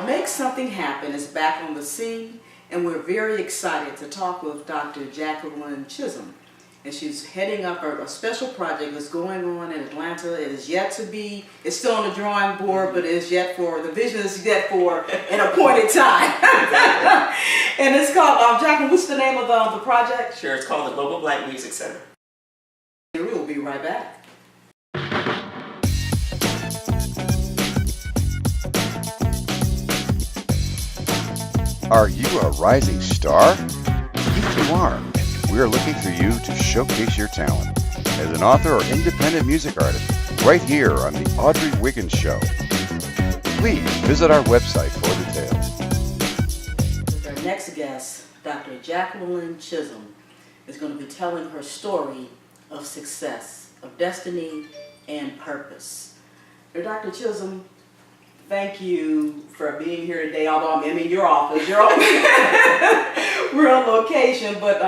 Well, Make Something Happen is back on the scene, and we're very excited to talk with Dr. Jacklyn Chisholm. And she's heading up a special project that's going on in Atlanta. It is yet to be, it's still on the drawing board, but it's yet for, the vision is yet for an appointed time. And it's called, Jacklyn, what's the name of the project? Sure, it's called the Global Black Music Center. We will be right back. Are you a rising star? If you are, we are looking for you to showcase your talent as an author or independent music artist right here on the Audrey Wiggins Show. Please visit our website for details. Our next guest, Dr. Jacklyn Chisholm, is going to be telling her story of success, of destiny, and purpose. Now, Dr. Chisholm, thank you for being here today, although I'm in your office. We're on location, but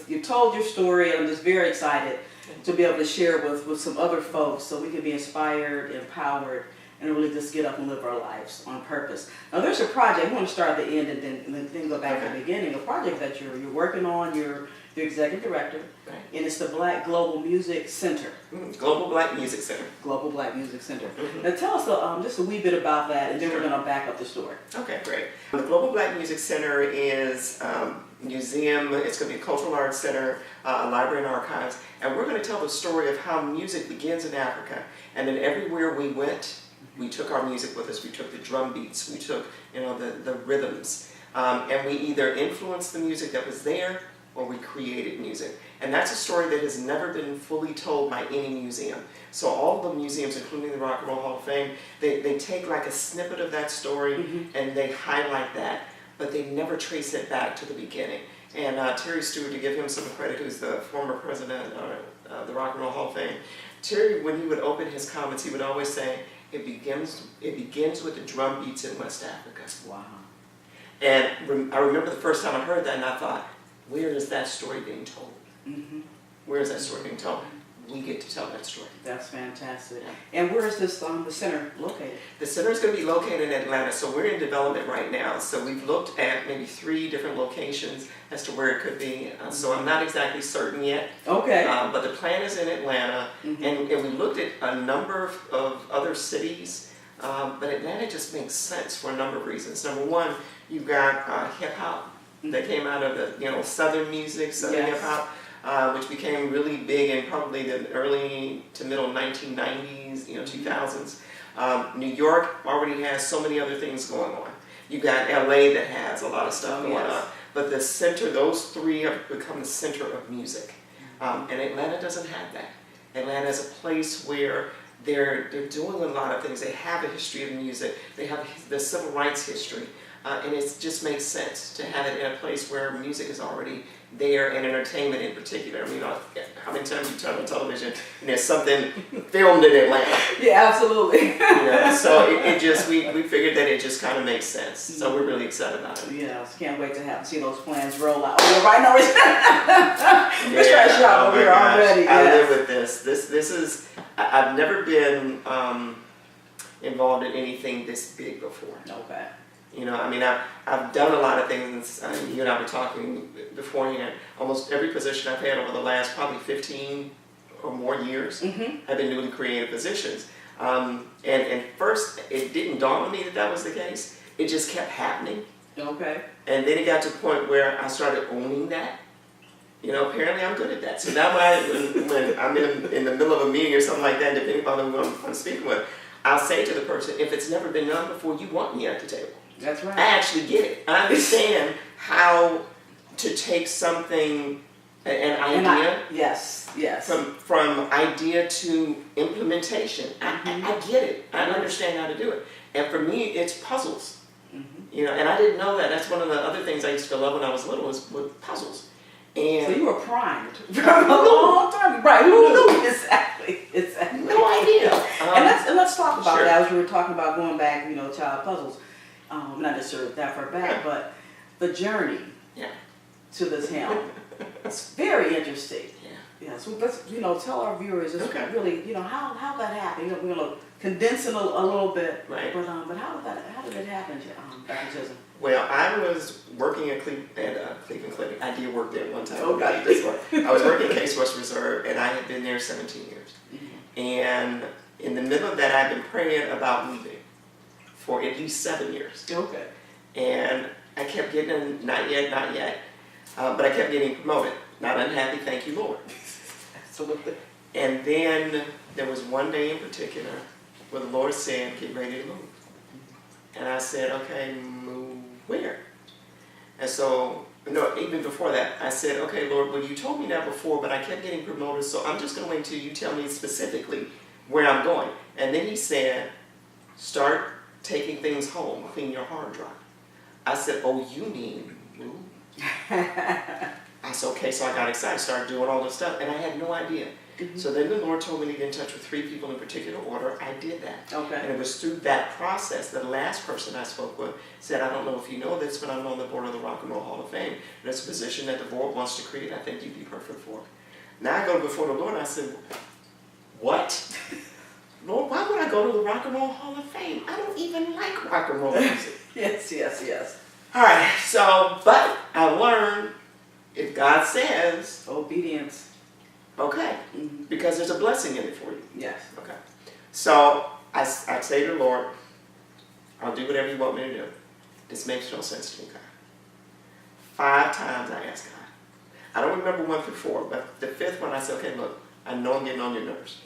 you told your story, and I'm just very excited to be able to share with some other folks so we can be inspired, empowered, and really just get up and live our lives on purpose. Now, there's a project. I want to start at the end and then go back to the beginning. A project that you're working on. You're the executive director, right, and it's the Black Global Music Center. Global Black Music Center. Global Black Music Center. Now, tell us just a wee bit about that, and then we're going to back up the story. Okay, great. The Global Black Music Center is a museum. It's going to be a cultural arts center, a library and archives, and we're going to tell the story of how music begins in Africa, and then everywhere we went, we took our music with us. We took the drum beats, we took the rhythms, and we either influenced the music that was there or we created music. And that's a story that has never been fully told by any museum. So all the museums, including the Rock and Roll Hall of Fame, they take like a snippet of that story and they highlight that, but they never trace it back to the beginning. And Terry Stewart, to give him some credit, who's the former president of the Rock and Roll Hall of Fame, Terry, when he would open his comments, he would always say, it begins with the drum beats in West Africa. Wow. And I remember the first time I heard that and I thought, where is that story being told? Where is that story being told? We get to tell that story. That's fantastic. And where is this the center located? The center is going to be located in Atlanta, so we're in development right now. So we've looked at maybe 3 different locations as to where it could be. So I'm not exactly certain yet. Okay. But the plan is in Atlanta, and we looked at a number of other cities, but Atlanta just makes sense for a number of reasons. Number one, you've got hip hop that came out of the Southern music, Southern hip hop, which became really big in probably the early to middle 1990s, 2000s. New York already has so many other things going on. You got LA that has a lot of stuff going on, but the center, those 3 have become the center of music, and Atlanta doesn't have that. Atlanta is a place where they're doing a lot of things. They have a history of music. They have the civil rights history. And it just makes sense to have it in a place where music is already there, and entertainment in particular. I mean, how many times you turn on television and there's something filmed in Atlanta? Yeah, absolutely. So we figured that it just kind of makes sense. So we're really excited about it. Yeah, can't wait to see those plans roll out. Oh, right now we're trying to shop over here already. I live with this. This is, I've never been involved in anything this big before. Okay. I've done a lot of things. You and I were talking beforehand. Almost every position I've had over the last probably 15 or more years have been newly created positions. And first, it didn't dawn on me that was the case. It just kept happening. Okay. And then it got to a point where I started owning that. Apparently I'm good at that. So now when I'm in the middle of a meeting or something like that, depending upon who I'm speaking with, I'll say to the person, if it's never been done before, you want me at the table. That's right. I actually get it. I understand how to take something, an idea, yes, from idea to implementation. I get it. I understand how to do it. And for me, it's puzzles. And I didn't know that. That's one of the other things I used to love when I was little was with puzzles. And so you were primed from a long time, right? Who knew? Exactly. No idea. And let's talk about that as we were talking about going back, child puzzles. Not necessarily that far back, but the journey to this helm. It's very interesting. Yeah. So let's tell our viewers just really how that happened. We're gonna condense it a little bit. Right. But how did did it happen, Dr. Chisholm? Well, I was working at Cleveland Clinic. I did work there one time. Oh, God, this one. I was working at Case Western Reserve, and I had been there 17 years. Mm-hmm. And in the middle of that, I'd been praying about leaving for at least 7 years. Okay. And I kept getting, not yet, but I kept getting promoted. Not unhappy, thank you, Lord. Absolutely. And then there was one day in particular where the Lord said, get ready to move. And I said, okay, move where? And so, no, even before that, I said, okay, Lord, well, you told me that before, but I kept getting promoted, so I'm just going to wait until you tell me specifically where I'm going. And then he said, start taking things home, clean your hard drive. I said, oh, you mean move? I said, okay, so I got excited, started doing all this stuff, and I had no idea. Mm-hmm. So then the Lord told me to get in touch with 3 people in particular order. I did that. Okay. And it was through that process, the last person I spoke with said, I don't know if you know this, but I'm on the board of the Rock and Roll Hall of Fame. And it's a position that the board wants to create. I think you'd be perfect for it. Now I go before the Lord and I said, what? Lord, why would I go to the Rock and Roll Hall of Fame? I don't even like rock and roll music. Yes. All right, so, but I learned if God says, obedience. Okay, mm-hmm. Because there's a blessing in it for you. Yes. Okay. So I say to the Lord, I'll do whatever you want me to do. This makes no sense to me, God. 5 times I asked God. I don't remember 1 through 4, but the 5th one I said, okay, look, I know I'm getting on your nerves.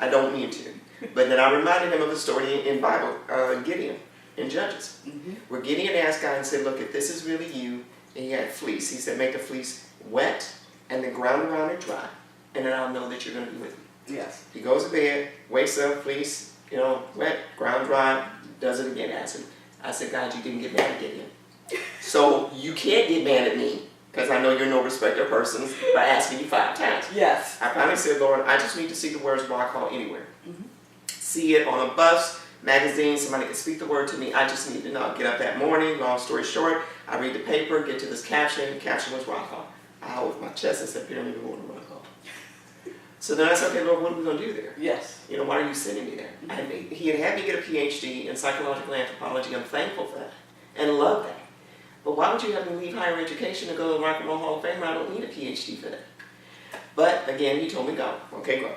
I don't mean to. But then I reminded him of the story in Bible, Gideon, in Judges. Mm-hmm. Where Gideon asked God and said, look, if this is really you, and he had fleece, he said, make the fleece wet and the ground around it dry. And then I'll know that you're going to be with me. Yes. He goes to bed, wakes up, fleece, wet, ground dry, does it again, asks him. I said, God, you didn't get mad at Gideon. So you can't get mad at me, because I know you're no respecter of persons, by asking you 5 times. Yes. I finally said, Lord, I just need to see the words Rock Hall anywhere. Mm-hmm. See it on a bus, magazine, somebody can speak the word to me. I just need to know. Get up that morning, long story short, I read the paper, get to this caption. The caption was Rock Hall. I held with my chest and said, Pyramid of Water, Rock Hall. So then I said, okay, Lord, what are we going to do there? Yes. Why are you sending me there? Mm-hmm. He had me get a PhD in psychological anthropology. I'm thankful for that and love that. But why would you have me leave higher education to go to the Rock and Roll Hall of Fame? I don't need a PhD for that. But again, he told me go. Okay, go.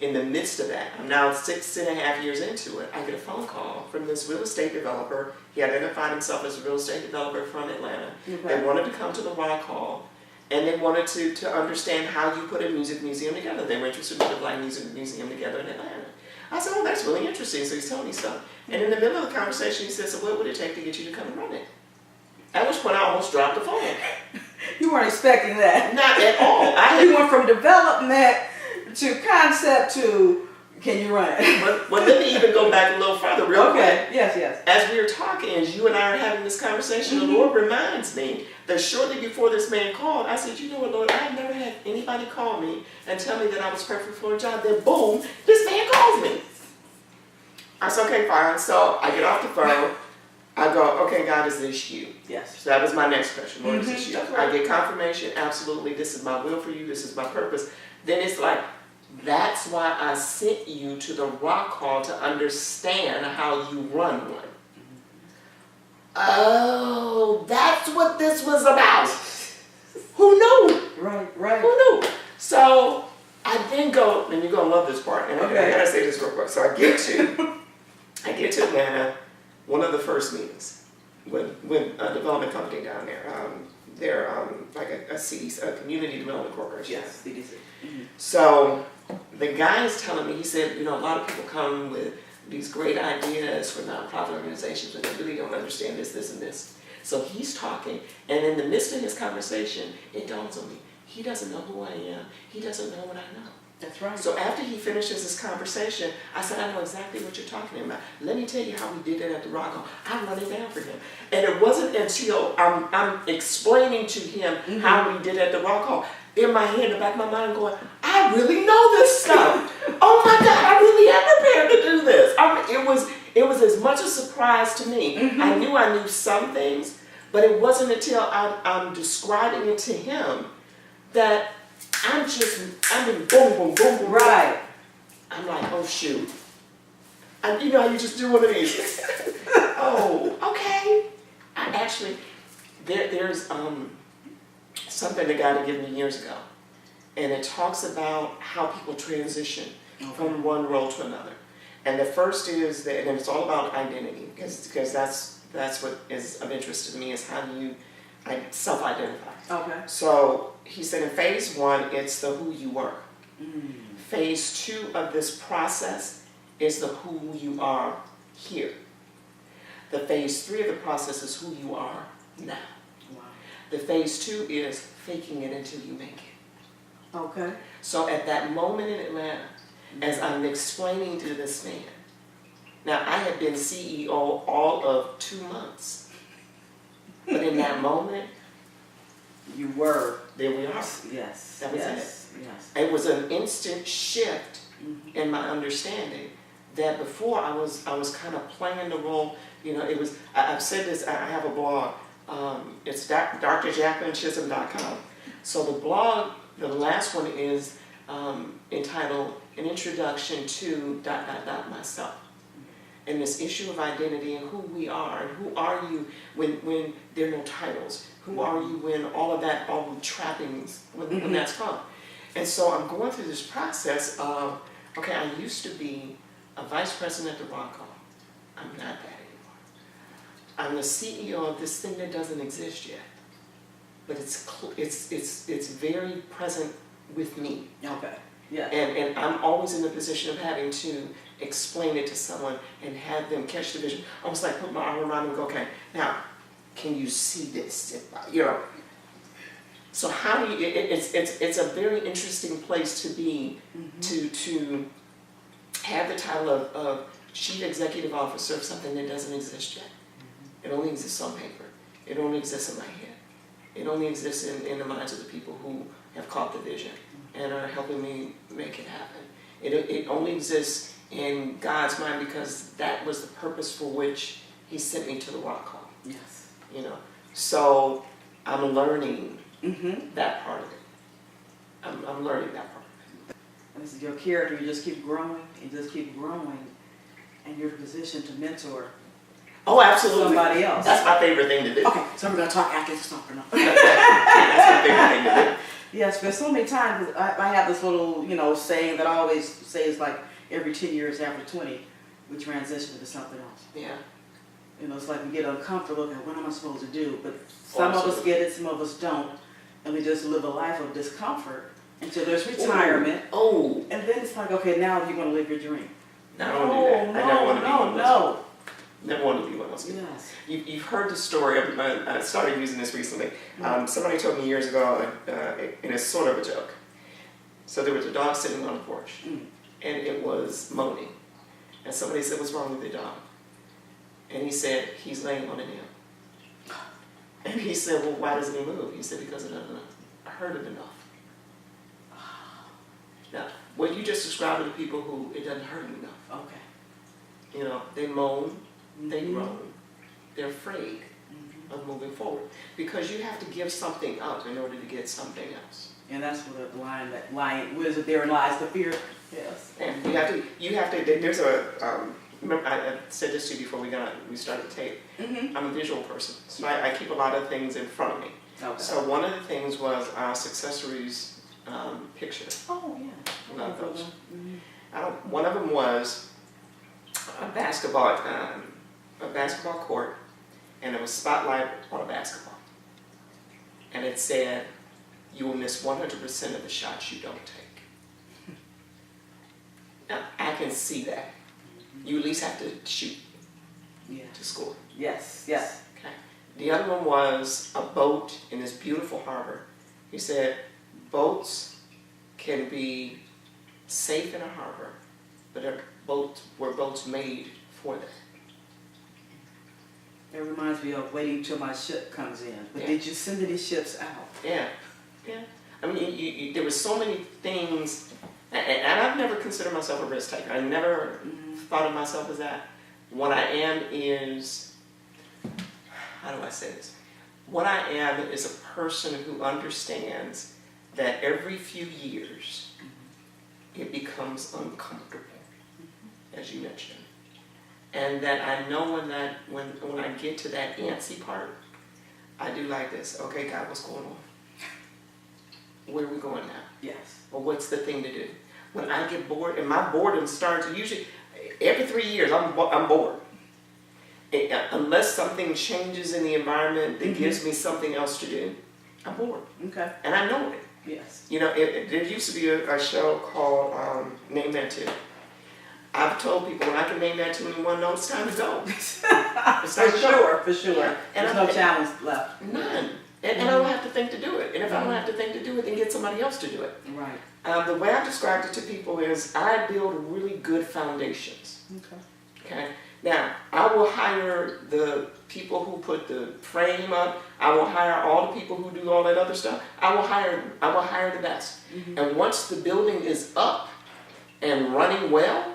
In the midst of that, I'm now 6.5 years into it, I get a phone call from this real estate developer. He identified himself as a real estate developer from Atlanta. Okay. They wanted to come to the Rock Hall. And they wanted to understand how you put a music museum together. They were interested in the Black Music Museum together in Atlanta. I said, oh, that's really interesting. So he's telling me stuff. And in the middle of the conversation, he said, so what would it take to get you to come and run it? At which point I almost dropped the phone. You weren't expecting that. Not at all. You went from development to concept to, can you run it? Well, let me even go back a little further real quick. Yes. As we were talking, as you and I are having this conversation, the Lord reminds me that shortly before this man called, I said, you know what, Lord, I've never had anybody call me and tell me that I was perfect for a job. Then boom, this man calls me. I said, okay, fine. So I get off the phone. I go, okay, God, is this you? Yes. So that was my next question. Lord, is this you? Right. I get confirmation, absolutely, this is my will for you, this is my purpose. Then it's like, that's why I sent you to the Rock Hall to understand how you run one. Oh, that's what this was about. Who knew? Right. Who knew? So I then go, and you're gonna love this part. And I gotta say this real quick. So I get to Atlanta, one of the first meetings with a development company down there. They're like a CDC, a Community Development Corporation. Yes, CDC. Mm-hmm. So the guy is telling me, he said, a lot of people come with these great ideas for nonprofit organizations, but they really don't understand this, and this. So he's talking, and in the midst of his conversation, it dawns on me, he doesn't know who I am. He doesn't know what I know. That's right. So after he finishes his conversation, I said, I know exactly what you're talking about. Let me tell you how we did that at the Rock Hall. I run it down for him. And it wasn't until I'm explaining to him how we did it at the Rock Hall, in my head, in the back of my mind going, I really know this stuff. Oh my God, I really am prepared to do this. It was as much a surprise to me. I knew some things, but it wasn't until I'm describing it to him that I'm in boom. Right. I'm like, oh shoot. And you just do one of these. Oh actually, there's something that God had given me years ago, and it talks about how people transition from one role to another. And the first is that, and it's all about identity, because that's what is of interest to me, is how do you self-identify. Okay. So he said in phase 1, it's the who you were. Phase 2 of this process is the who you are here. The phase 3 of the process is who you are now. Wow. The phase 2 is faking it until you make it. Okay. So at that moment in Atlanta, as I'm explaining to this man, now I had been CEO all of 2 months, but in that moment, You were. there we are. Yes. That was yes. Yes. It was an instant shift in my understanding that before I was kind of playing the role. You know, it was. I've said this. I have a blog. It's drjacklynChisholm.com. So the blog, the last one is entitled "An Introduction to ... myself." And this issue of identity and who we are, and who are you when there are no titles? Who are you when all of that, all the trappings, when that's gone? And so I'm going through this process of, okay, I used to be a vice president at the Rock Hall. I'm not that anymore. I'm the CEO of this thing that doesn't exist yet, but it's very present with me. Okay. Yeah. And I'm always in the position of having to explain it to someone and have them catch the vision. Almost like put my arm around them and go, okay, now, can you see this? You know. So how do you? It's a very interesting place to be, to have the title of Chief Executive Officer of something that doesn't exist yet. It only exists on paper. It only exists in my head. It only exists in the minds of the people who have caught the vision and are helping me make it happen. It only exists in God's mind, because that was the purpose for which He sent me to the Rock Hall. Yes. You know, so I'm learning that part of it. I'm learning that part of it. This is your character. You just keep growing. You just keep growing, and you're in a position to mentor. Oh, absolutely. Somebody else. That's my favorite thing to do. Okay, so we're gonna talk after this song. No. That's my favorite thing to do. Yes, because so many times I have this little, saying that I always say is like every 10 years after 20, we transition to something else. Yeah. It's like we get uncomfortable, okay, what am I supposed to do? But some of us get it, some of us don't, and we just live a life of discomfort until there's retirement. Oh. And then it's like, okay, now you're going to live your dream. I don't do that. I never want to be one of those. No. Never want to be one of those people. Yes. You've heard the story. I started using this recently. Somebody told me years ago, and it's sort of a joke. So there was a dog sitting on the porch, and it was moaning. And somebody said, "What's wrong with the dog?" And he said, "He's laying on a nail." And he said, "Well, why doesn't he move?" He said, "Because it doesn't hurt him enough." Now, what you just described are the people who it doesn't hurt them enough. Okay. They moan, they groan, they're afraid of moving forward, because you have to give something up in order to get something else. And that's where the line, what is it, therein lies the fear. Yes. And you have to, there's remember I said this to you before we started tape. I'm a visual person, so I keep a lot of things in front of me. Okay. So one of the things was our Successories picture. Oh, yeah. Love those. One of them was a basketball court, and it was spotlight on a basketball. And it said, "You will miss 100% of the shots you don't take." Now, I can see that. You at least have to shoot to score. Yes, yes. Okay. The other one was a boat in this beautiful harbor. He said, "Boats can be safe in a harbor, but were boats made for that." That reminds me of waiting till my ship comes in. But did you send any ships out? Yeah. I mean, there were so many things, and I've never considered myself a risk taker. I never thought of myself as that. What I am is, how do I say this? What I am is a person who understands that every few years it becomes uncomfortable, as you mentioned. And that I know when I get to that antsy part, I do like this. Okay, God, what's going on? Where are we going now? Yes. Well, what's the thing to do? When I get bored, and my boredom starts, usually every 3 years, I'm bored. Unless something changes in the environment that gives me something else to do, I'm bored. Okay. And I know it. Yes. You know, there used to be a show called Name That Tune. I've told people when I can name that tune in one note, it's time to go. It's time to go. For sure. Yeah. And There's no challenge left. None. And I don't have to think to do it. And if I don't have to think to do it, then get somebody else to do it. Right. The way I've described it to people is I build really good foundations. Okay. Now, I will hire the people who put the frame up. I will hire all the people who do all that other stuff. I will hire the best. And once the building is up and running well,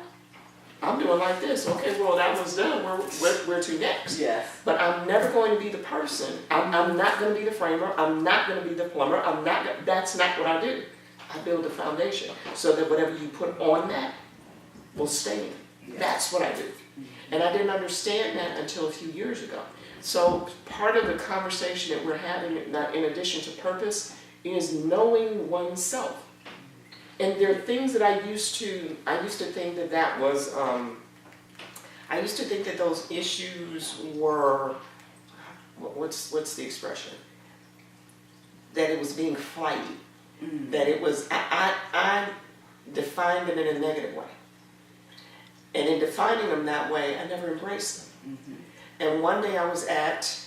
I'm doing like this. Okay, well, that one's done. Where to next? Yes. But I'm never going to be the person. I'm not going to be the framer. I'm not going to be the plumber. That's not what I do. I build a foundation so that whatever you put on that will stay in. Yes. That's what I do. And I didn't understand that until a few years ago. So part of the conversation that we're having, in addition to purpose, is knowing oneself. And there are things that I used to think that was, I used to think that those issues were, what's the expression? That it was being flighty. That it was, I defined them in a negative way. And in defining them that way, I never embraced them. And one day I was at,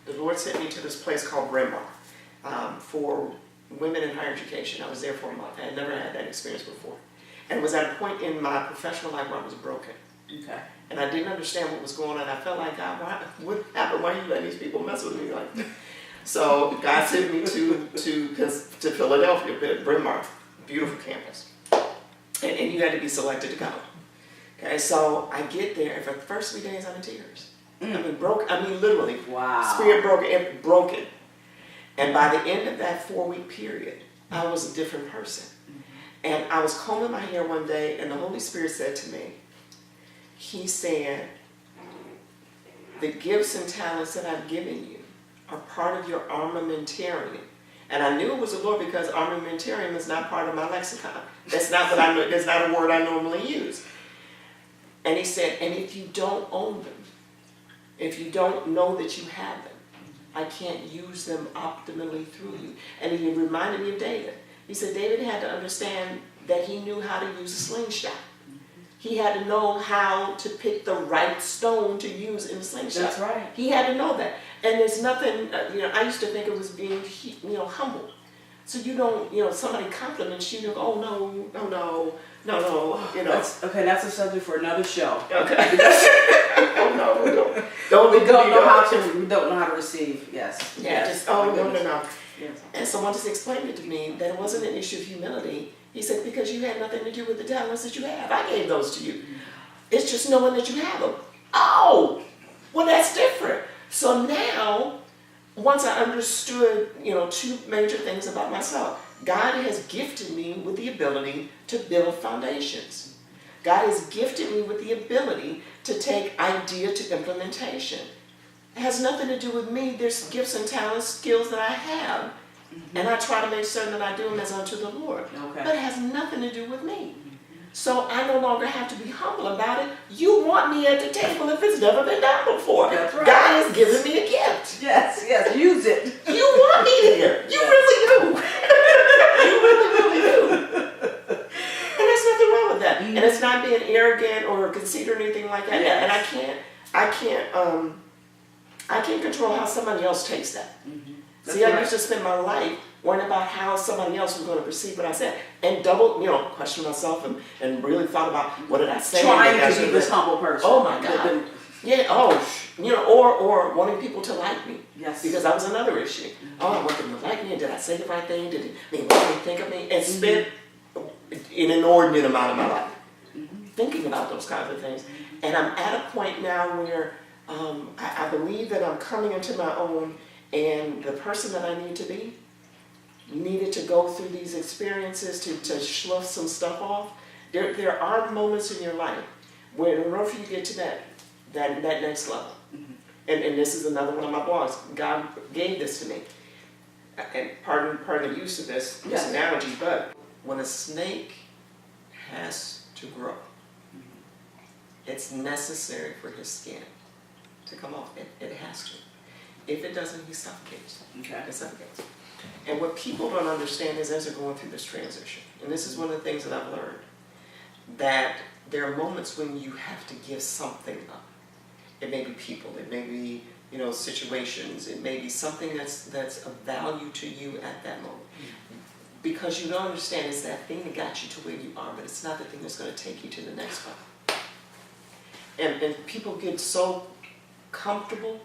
the Lord sent me to this place called Bryn Mawr for women in higher education. I was there for a month. I had never had that experience before. And it was at a point in my professional life where I was broken. Okay. And I didn't understand what was going on. I felt like, God, what happened? Why are you letting these people mess with me like that? So God sent me to Philadelphia, Bryn Mawr, beautiful campus. And you had to be selected to go. Okay, so I get there, and for the first 3 days I'm in tears. I mean literally. Wow. Spirit broken. And by the end of that 4-week period, I was a different person. And I was combing my hair one day, and the Holy Spirit said to me, He said, the gifts and talents that I've given you are part of your armamentarium. And I knew it was the Lord because armamentarium is not part of my lexicon. That's not that's not a word I normally use. And He said, and if you don't own them, if you don't know that you have them, I can't use them optimally through you. And He reminded me of David. He said David had to understand that he knew how to use a slingshot. He had to know how to pick the right stone to use in the slingshot. That's right. He had to know that. And there's nothing, I used to think it was being, humble. So you don't, somebody compliments you, you go, oh no, That's a subject for another show. Okay. We don't know how to receive, yes. Yeah, no. Yes. And someone just explained it to me that it wasn't an issue of humility. He said, because you had nothing to do with the talents that you have. I gave those to you. It's just knowing that you have them. Oh, well, that's different. So now, once I understood, 2 major things about myself, God has gifted me with the ability to build foundations. God has gifted me with the ability to take idea to implementation. It has nothing to do with me. There's gifts and talents, skills that I have. And I try to make certain that I do them as unto the Lord. Okay. But it has nothing to do with me. So I no longer have to be humble about it. You want me at the table if it's never been done before. That's right. God has given me a gift. Yes, use it. You want me there. You really do. You really do. And there's nothing wrong with that. And it's not being arrogant or conceited or anything like that. Yes. And I can't control how somebody else takes that. See, I used to spend my life worrying about how somebody else was going to perceive what I said, and question myself and really thought about what did I say. Trying to be this humble person. Oh my God. Yeah. Or wanting people to like me. Yes. Because that was another issue. Oh, I want them to like me. And did I say the right thing? Did they think of me? And spent an inordinate amount of my life thinking about those kinds of things. And I'm at a point now where I believe that I'm coming into my own. And the person that I need to be needed to go through these experiences to slough some stuff off. There are moments in your life where in order for you to get to that next level, and this is another one of my blogs. God gave this to me. And pardon the use of this analogy, but when a snake has to grow, it's necessary for his skin to come off. It has to. If it doesn't, he suffocates. Okay. It suffocates. And what people don't understand is as they're going through this transition, and this is one of the things that I've learned, that there are moments when you have to give something up. It may be people, it may be, you know, situations, it may be something that's of value to you at that moment. Because you don't understand it's that thing that got you to where you are, but it's not the thing that's going to take you to the next one. And people get so comfortable.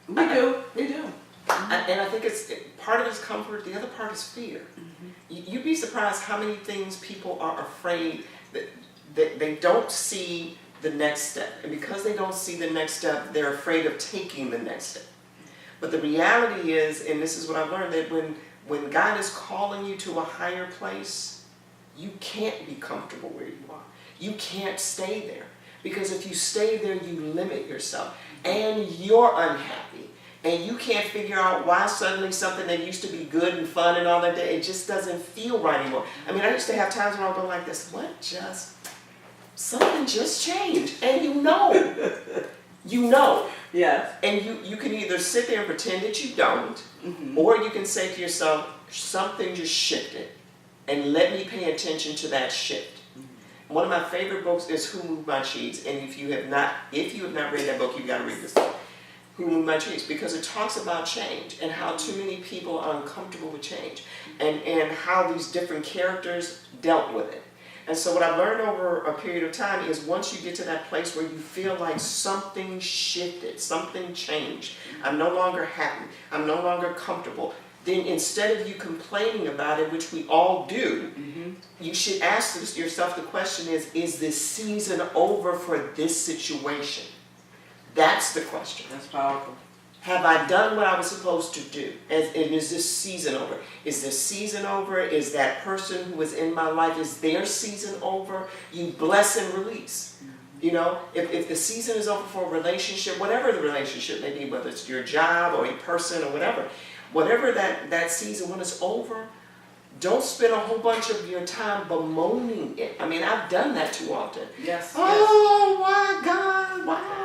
We do. And I think part of it is comfort, the other part is fear. You'd be surprised how many things people are afraid that they don't see the next step. And because they don't see the next step, they're afraid of taking the next step. But the reality is, and this is what I've learned, that when God is calling you to a higher place, you can't be comfortable where you are. You can't stay there. Because if you stay there, you limit yourself. And you're unhappy. And you can't figure out why suddenly something that used to be good and fun and all that, it just doesn't feel right anymore. I mean, I used to have times when I would go like this, something just changed. And you know. Yes. And you can either sit there and pretend that you don't, or you can say to yourself, something just shifted, and let me pay attention to that shift. One of my favorite books is Who Moved My Cheese, and if you have not read that book, you've got to read this book, Who Moved My Cheese, because it talks about change and how too many people are uncomfortable with change, and how these different characters dealt with it. And so what I've learned over a period of time is once you get to that place where you feel like something shifted, something changed, I'm no longer happy, I'm no longer comfortable, then instead of you complaining about it, which we all do, you should ask yourself the question is this season over for this situation? That's the question. That's powerful. Have I done what I was supposed to do? And is this season over? Is this season over? Is that person who was in my life, is their season over? You bless and release. You know, if the season is over for a relationship, whatever the relationship may be, whether it's your job or a person or whatever that season, when it's over, don't spend a whole bunch of your time bemoaning it. I mean, I've done that too often. Yes. Oh, why God? Why?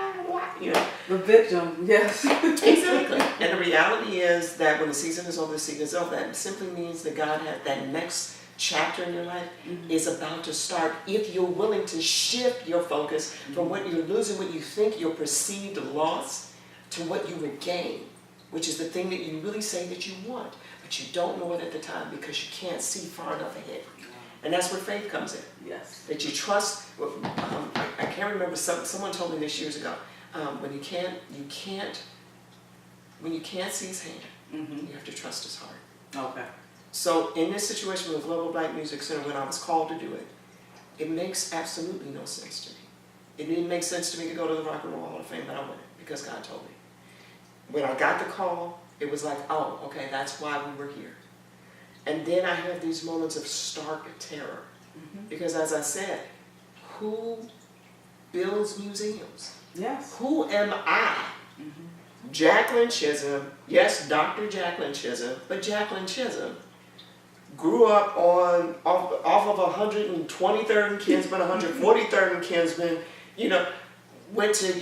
You know. The victim. Yes. Exactly. And the reality is that when the season is over, the season is over. That simply means that God has that next chapter in your life is about to start if you're willing to shift your focus from what you're losing, what you think your perceived loss, to what you would gain, which is the thing that you really say that you want, but you don't know it at the time because you can't see far enough ahead. And that's where faith comes in. Yes. That you trust. I can't remember. Someone told me this years ago. When you can't see his hand, you have to trust his heart. Okay. So in this situation with the Global Black Music Center, when I was called to do it, it makes absolutely no sense to me. It didn't make sense to me to go to the Rock and Roll Hall of Fame, but I went because God told me. When I got the call, it was like, oh, okay, that's why we were here. And then I have these moments of stark terror. Because as I said, who builds museums? Yes. Who am I? Jacklyn Chisholm, yes, Dr. Jacklyn Chisholm, but Jacklyn Chisholm grew up off of 123rd and Kinsman, 143rd and Kinsman, went to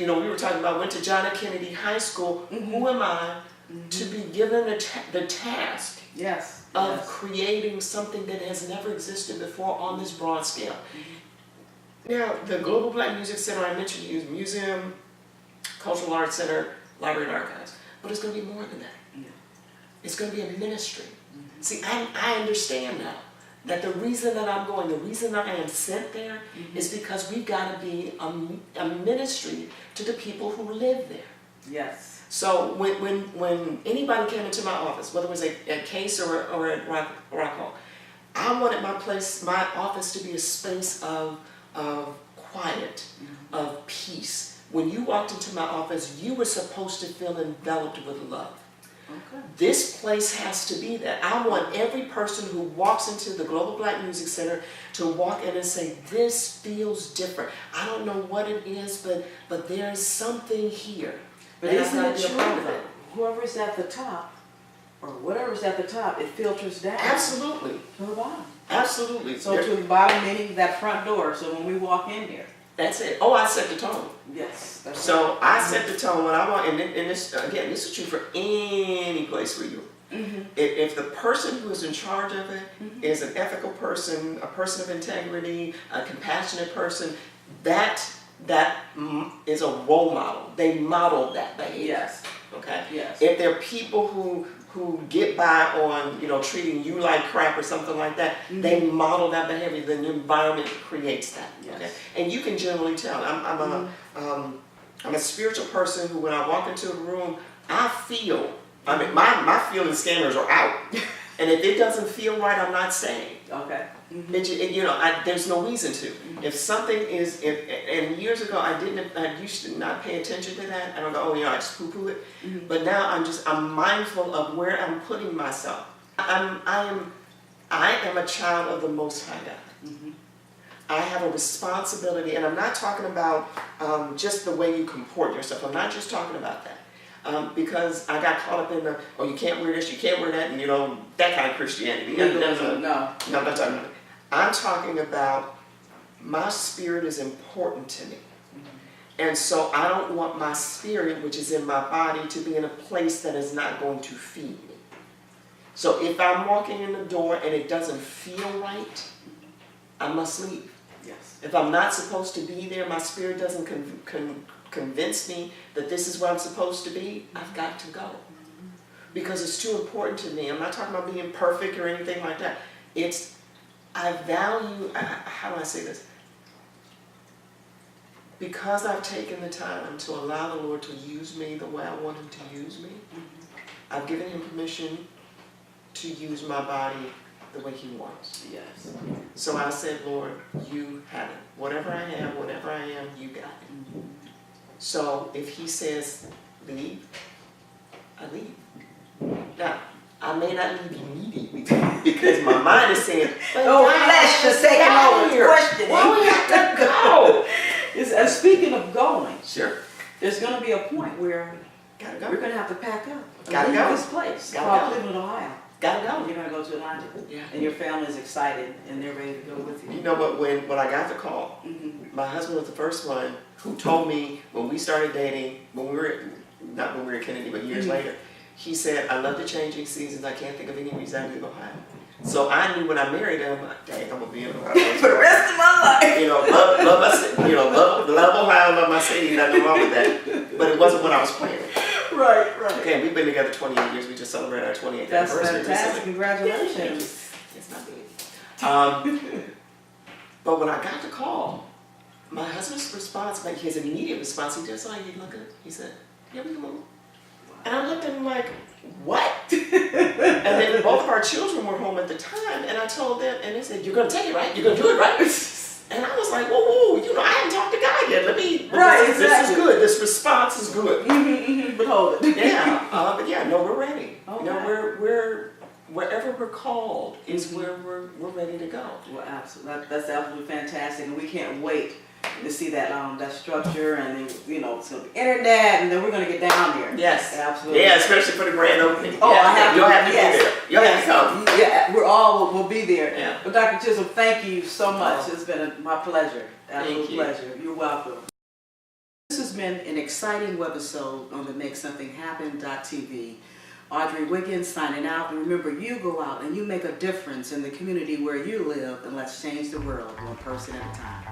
John F. Kennedy High School. Who am I to be given the task of creating something that has never existed before on this broad scale? Now, the Global Black Music Center, I mentioned to you, is museum, cultural arts center, library and archives. But it's going to be more than that. It's going to be a ministry. See, I understand now that the reason that I'm going, the reason that I am sent there is because we've got to be a ministry to the people who live there. Yes. So when anybody came into my office, whether it was at Case or at Rock Hall, I wanted my office to be a space of quiet, of peace. When you walked into my office, you were supposed to feel enveloped with love. Okay. This place has to be that. I want every person who walks into the Global Black Music Center to walk in and say, this feels different. I don't know what it is, but there's something here But And isn't I'm it not true a part of that it. whoever's at the top, or whatever's at the top, it filters down Absolutely, to the bottom. absolutely. So to the bottom, meaning that front door, so when we walk in there. That's it. Oh, I set the tone. Yes. That's So I set the tone when I walk, and this, again, this is true for any place where you. If the person who is in charge of it is an ethical person, a person of integrity, a compassionate person, that is a role model. They model that behavior. Yes. Okay. Yes. If there are people who get by on treating you like crap or something like that, they model that behavior. Then the environment creates that. Yes. Okay. And you can generally tell. I'm a spiritual person who, when I walk into a room, I feel. I mean, my feeling scanners are out, and if it doesn't feel right, I'm not staying. Okay. There's no reason to. If something is, and years ago I used to not pay attention to that. I don't go, oh yeah, I just poo-poo it. But now I'm mindful of where I'm putting myself. I am a child of the Most High God. I have a responsibility, and I'm not talking about just the way you comport yourself. I'm not just talking about that. Because I got caught up in the, oh, you can't wear this, you can't wear that, and that kind of Christianity. No, I'm not talking about it. I'm talking about my spirit is important to me. And so I don't want my spirit, which is in my body, to be in a place that is not going to feed me. So if I'm walking in the door and it doesn't feel right, I must leave. Yes. If I'm not supposed to be there, my spirit doesn't convince me that this is where I'm supposed to be, I've got to go. Because it's too important to me. I'm not talking about being perfect or anything like that. I value, how do I say this? Because I've taken the time to allow the Lord to use me the way I want Him to use me, I've given Him permission to use my body the way He wants. Yes. So I said, Lord, you have it. Whatever I have, whatever I am, you got it. So if He says leave, I leave. Now, I may not leave immediately because my mind is saying, oh, flesh is taking over, questioning. Well, we have to go. And speaking of going, Sure. there's going to be a point where Gotta go. we're going to have to pack up and Gotta leave go. this place Gotta called go. Cleveland, Ohio. Gotta go. You're going to go to Atlanta. Yeah. And your family's excited and they're ready to go with you. You know what? When I got the call, my husband was the first one who told me when we started dating, not when we were at Kennedy, but years later, he said, I love the changing seasons. I can't think of any reason to leave Ohio. So I knew when I married him, dang, I'm going to be in Ohio For the rest of my life. Love Ohio, love my city, nothing wrong with that. But it wasn't what I was planning. Right. Okay, we've been together 28 years. We just celebrated our 28th That's anniversary fantastic. recently. Congratulations. It's not big. But when I got the call, my husband's response, his immediate response, he just like, you look good. He said, yeah, we can move. And I looked at him like, what? And then both of our children were home at the time, and I told them, and they said, you're going to take it, right? You're going to do it, right? And I was like, whoa, I haven't talked to God yet. This is good. This response is good. But hold it. Yeah, but yeah, no, we're ready. Okay. We're wherever we're called is where we're ready to go. Well, absolutely. That's absolutely fantastic, and we can't wait to see that structure, and then, it's going to be internet, and then we're going to get down there. Yes, absolutely. Yeah, especially for the grand opening. Oh, yeah, you'll have to yes. be there. You'll have to come. Yeah, we'll be there. Yeah. But Dr. Chisholm, thank you so much. It's been my pleasure. Absolute Thank you. pleasure. You're welcome. This has been an exciting webisode on the MakeSomethingHappen.TV. Audrey Wiggins signing out. And remember, you go out and you make a difference in the community where you live, and let's change the world one person at a time.